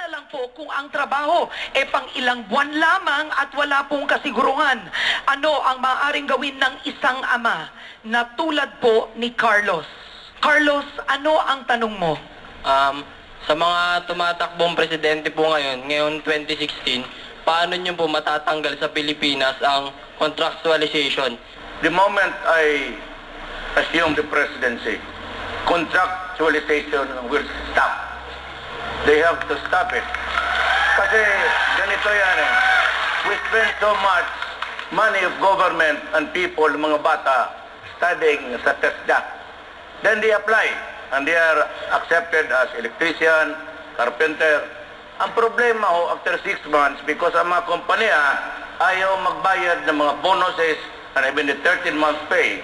na lang po kung ang trabaho pang ilang buwan lamang at wala pong kasiguruhan. Ano ang maaaring gawin ng isang ama na tulad po ni Carlos? Carlos, ano ang tanong mo? Sa mga tumatakbong presidente po ngayon 2016, paano nyo po matatanggal sa Pilipinas ang contractualization? The moment I assume the presidency, contractualization will stop. They have to stop it. Kasi ganito yan eh. We spend so much money of government and people, mga bata, studying sa TESDA. Then they apply and they are accepted as electrician, carpenter. Ang problema ho, after 6 months, because ang mga kompanya ayaw magbayad ng mga bonuses and even the 13 months pay.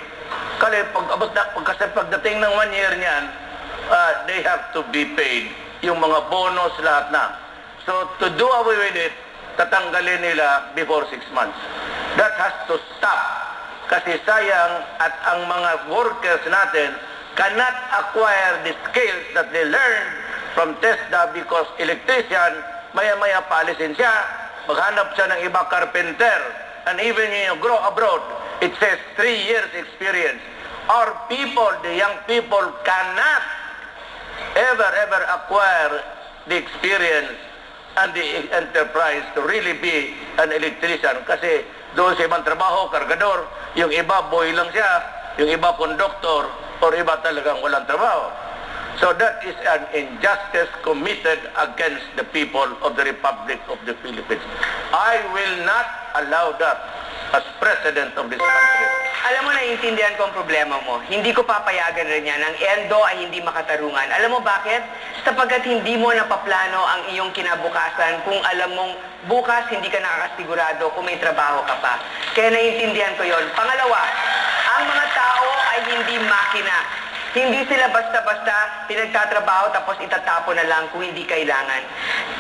Kasi pagdating ng 1 year niyan, they have to be paid yung mga bonus lahat na. So to do away with it, tatanggalin nila before 6 months. That has to stop. Kasi sayang at ang mga workers natin cannot acquire the skills that they learned from TESDA because electrician, maya-maya paalisin siya, maghanap siya ng iba carpenter. And even when you grow abroad, it says 3 years experience. Our people, the young people, cannot ever acquire the experience and the enterprise to really be an electrician. Kasi doon sa ibang trabaho, kargador, yung iba boy lang siya, yung iba conductor, or iba talagang walang trabaho. So that is an injustice committed against the people of the Republic of the Philippines. I will not allow that as president of this country. Alam mo, naiintindihan ko ang problema mo. Hindi ko papayagan rin yan. Ang ENDO ay hindi makatarungan. Alam mo bakit? Sapagkat hindi mo napaplano ang iyong kinabukasan kung alam mong bukas hindi ka nakakasigurado kung may trabaho ka pa. Kaya naiintindihan ko yon. Pangalawa, ang mga tao ay hindi makina. Hindi sila basta-basta pinagtatrabaho tapos itatapon na lang kung hindi kailangan.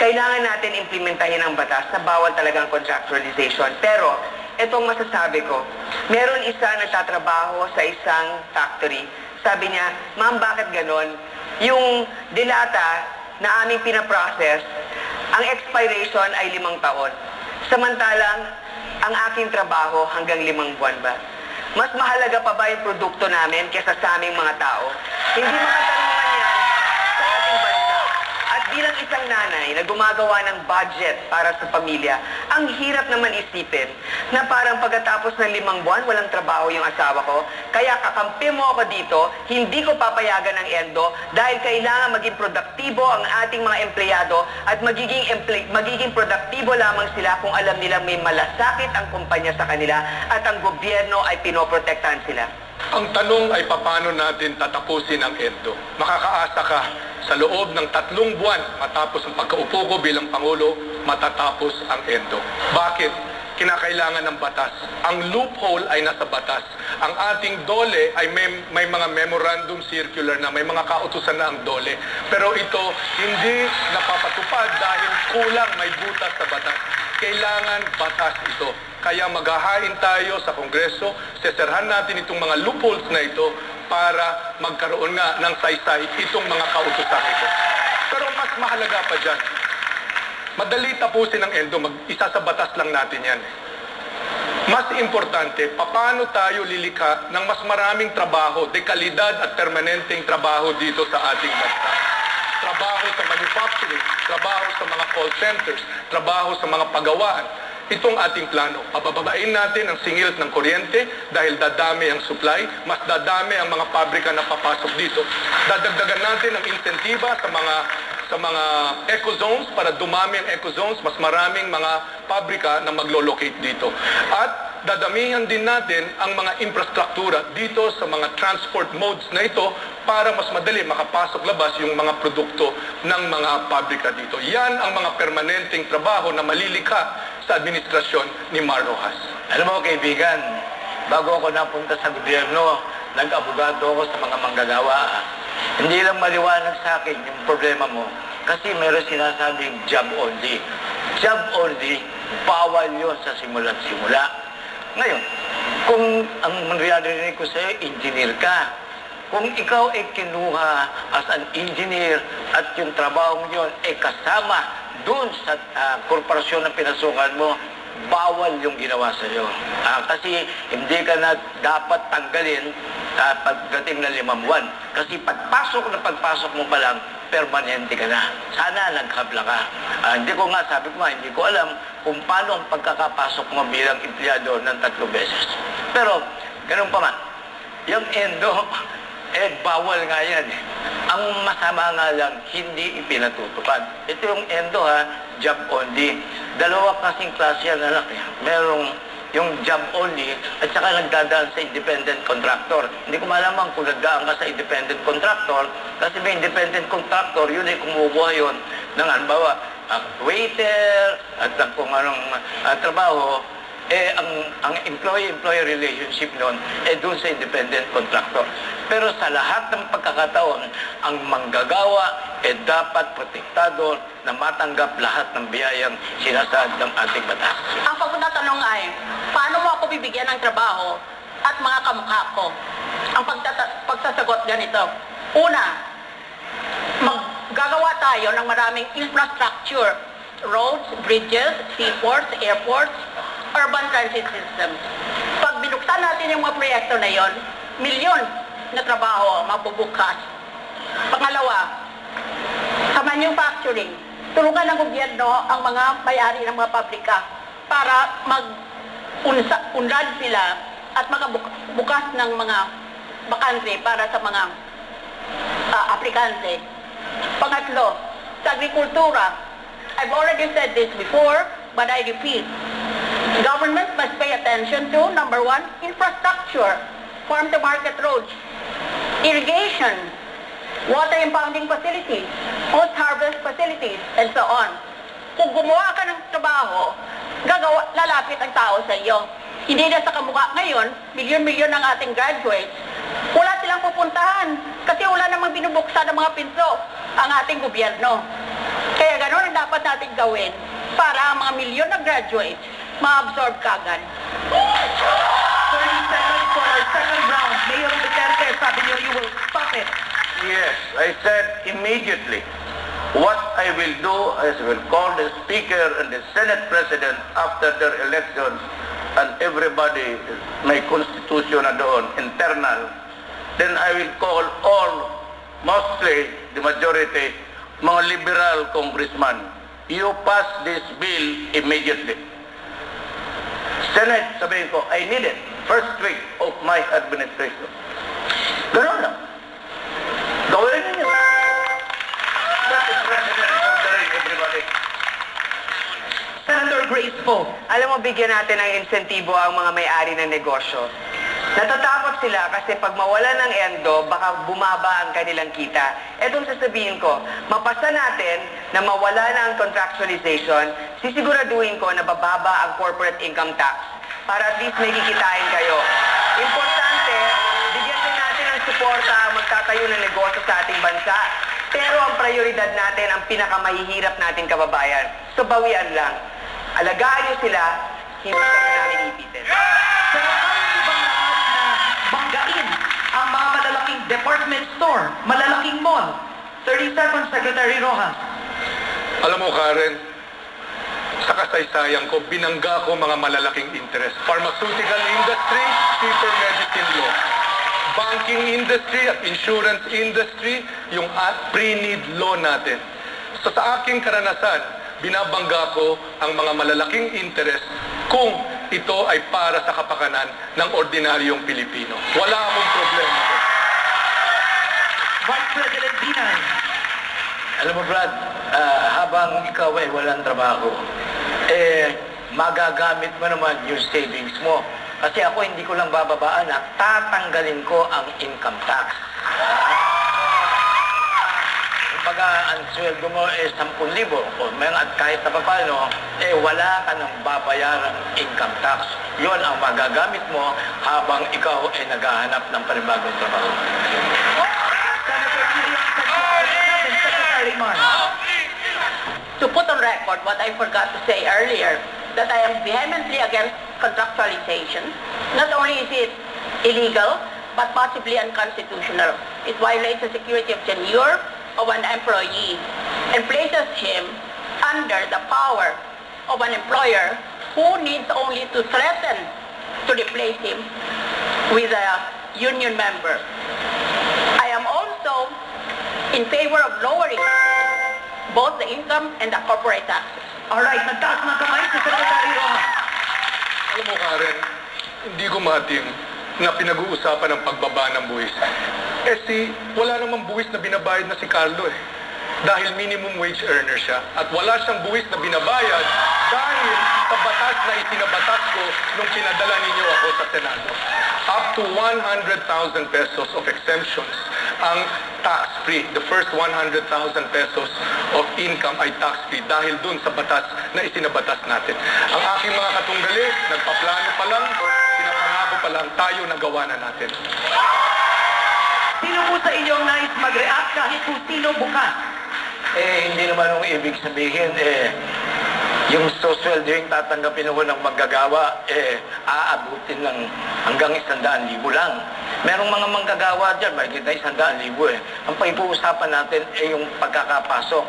Kailangan natin implementahin ang batas na bawal talagang contractualization. Pero, itong masasabi ko, meron isa nagtatrabaho sa isang factory. Sabi niya, "Ma'am, bakit ganon? Yung dilata na aming pinaprocess, ang expiration ay 5 taon. Samantalang, ang aking trabaho hanggang 5 buwan ba? Mas mahalaga pa ba yung produkto namin kesa sa aming mga tao? Hindi makatarungan yan sa ating bansa. At bilang isang nanay na gumagawa ng budget para sa pamilya, ang hirap naman isipin na parang pagkatapos ng 5 buwan, walang trabaho yung asawa ko. Kaya kakampi mo ako dito, hindi ko papayagan ng ENDO dahil kailangan maging produktibo ang ating mga empleyado at magiging produktibo lamang sila kung alam nilang may malasakit ang kumpanya sa kanila at ang gobyerno ay pinoprotektahan sila." Ang tanong ay paano natin tatapusin ang ENDO. Makakaasa ka sa loob ng 3 buwan matapos ang pagkaupo ko bilang Pangulo, matatapos ang ENDO. Bakit? Kinakailangan ng batas. Ang loophole ay nasa batas. Ang ating DOLE ay may mga memorandum circular na, may mga kautusan na ang DOLE. Pero ito hindi napapatupad dahil kulang, may butas sa batas. Kailangan batas ito. Kaya maghahain tayo sa Kongreso, seserhan natin itong mga loopholes na ito para magkaroon nga ng saysay itong mga kautusan ito. Pero mas mahalaga pa dyan, madali tapusin ang ENDO, isa sa batas lang natin yan. Mas importante, paano tayo lilikha ng mas maraming trabaho, dekalidad at permanenteng trabaho dito sa ating bansa. Trabaho sa manufacturing, trabaho sa mga call centers, trabaho sa mga pagawaan. Itong ating plano, pababain natin ang singil ng kuryente dahil dadami ang supply, mas dadami ang mga pabrika na papasok dito. Dadagdagan natin ang insentiba sa mga eco-zones para dumami ang eco-zones, mas maraming mga pabrika na maglo-locate dito. At dadamihan din natin ang mga infrastruktura dito sa mga transport modes na ito para mas madali makapasok labas yung mga produkto ng mga pabrika dito. Yan ang mga permanenteng trabaho na malilikha sa administrasyon ni Mar Rojas. Alam mo kaibigan, bago ako napunta sa gobyerno, nag-abogado ako sa mga manggagawa. Hindi lang maliwanag sa akin yung problema mo kasi meron sinasabing job only. Job only, bawal yun sa simula't-simula. Ngayon, kung ang mangyayari ko sa'yo, engineer ka, kung ikaw ay kinuha as an engineer at yung trabaho mo yun ay kasama dun sa korporasyon na pinasukan mo, bawal yung ginawa sa iyo. Kasi hindi ka na dapat tanggalin pagdating na 5 buwan. Kasi pagpasok mo pa lang, permanente ka na. Sana naghabla ka. Hindi ko nga, sabi ko nga, hindi ko alam kung paano ang pagkakapasok mo bilang empleyado ng 3 beses. Pero, ganun pa man, yung endo, bawal nga yan. Ang masama nga lang, hindi ipinatutupad. Ito yung endo job only. 2 kasing klase yan, anak. Merong yung job only at saka nagdadaan sa independent contractor. Hindi ko malaman kung nagdaan ka sa independent contractor kasi may independent contractor, yun ay kumukuha yun ng halimbawa, waiter at kung anong trabaho, ang employee-employee relationship noon doon sa independent contractor. Pero sa lahat ng pagkakataon, ang manggagawa dapat protektado na matanggap lahat ng biyayang sinasaad ng ating batas. Ang pagunang tanong ay, paano mo ako bibigyan ng trabaho at mga kamukha ko? Ang pagsasagot ganito. Una, maggagawa tayo ng maraming infrastructure, roads, bridges, seaports, airports, urban transit systems. Pag binuksan natin yung mga proyekto na yon, milyon na trabaho mabubukas. Pangalawa, sa manufacturing, tulungan ng gobyerno ang mga may-ari ng mga pabrika para mag-unlad sila at bukas ng mga bakante para sa mga aplikante. Pangatlo, sa agrikultura, I've already said this before, but I repeat, government must pay attention to, number 1, infrastructure, farm-to-market roads, irrigation, water impounding facilities, post-harvest facilities, and so on. Kung gumawa ka ng trabaho, lalapit ang tao sa iyo. Hindi na sa kamukha ngayon, milyon-milyon ng ating graduates, wala silang pupuntahan kasi wala namang binubuksan ng mga pinto ang ating gobyerno. Kaya gano'n ang dapat natin gawin para ang mga milyon na graduates ma-absorb kagad. 30 seconds for our second round. Mayor Duterte, sabi niyo, you will stop it. Yes, I said immediately. What I will do is will call the Speaker and the Senate President after their elections and everybody, may constitution na doon, internal. Then I will call all, mostly the majority, mga liberal congressman. You pass this bill immediately. Senate, sabihin ko, I need it. First week of my administration. Ganun lang. Gawin ninyo. That is President ordering everybody. Senator Grace Poe. Alam mo, bigyan natin ng insentibo ang mga may-ari ng negosyo. Natatakot sila kasi pag mawala ng endo, baka bumaba ang kanilang kita. Etong sasabihin ko, mapasa natin na mawala na ang contractualization, sisiguraduhin ko na bababa ang corporate income tax para at least may kikitain kayo. Importante, bigyan din natin ng suporta ang magtatayo ng negosyo sa ating bansa. Pero ang prioridad natin, ang pinakamahihirap nating kababayan. So bawian lang. Alagaan nyo sila, hindi kayo namin ipitin. Pero kaya niyo bang lahat na banggain ang mga malalaking department store, malalaking mall? 30 seconds, Secretary Rojas. Alam mo, Karen, sa kasaysayan ko, binangga ko mga malalaking interest. Pharmaceutical industry, cheaper medicine law. Banking industry at insurance industry, yung pre-need law natin. So sa aking karanasan, binabangga ko ang mga malalaking interest kung ito ay para sa kapakanan ng ordinaryong Pilipino. Wala akong problema ko. Vice President Binay. Alam mo, Brad, habang ikaw ay walang trabaho, magagamit mo naman yung savings mo. Kasi ako hindi ko lang bababaan, tatanggalin ko ang income tax. Kumbaga, ang sweldo mo 10,000 o at kahit na paano, wala ka nang babayarang income tax. Yun ang magagamit mo habang ikaw ay naghahanap ng panibagong trabaho. Senator William Santiago, Secretary Mar. To put on record what I forgot to say earlier, that I am vehemently against contractualization. Not only is it illegal, but possibly unconstitutional. It violates the security of tenure of an employee and places him under power of an employer who needs only to threaten to replace him with a union member. I am also in favor of lowering both the income and the corporate taxes. Alright, nagtaas ng kamay si Secretary Rojas. Alam mo, Karen, hindi ko mating na pinag-uusapan ang pagbaba ng buwis. Wala namang buwis na binabayad na si Carlo eh. Dahil minimum wage earner siya. At wala siyang buwis na binabayad dahil sa batas na itinabatas ko nung pinadala ninyo ako sa Senado. Up to 100,000 pesos of exemptions ang tax-free. The first 100,000 pesos of income ay tax-free dahil dun sa batas na itinabatas natin. Ang aking mga katunggali, nagpaplano pa lang, pinapangako pa lang, tayo nagawa na natin. Sino po sa inyong nais mag-react kahit kung sino bukas? Hindi naman ang ibig sabihin, yung social yung tatanggapin ako ng manggagawa, aabutin ng hanggang 100,000 lang. Merong mga manggagawa dyan, may kita 100,000 eh. Ang pag-uusapan natin yung pagkakapasok.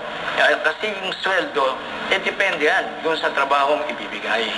Kasi yung sweldo, depende yan doon sa trabahong ibibigay.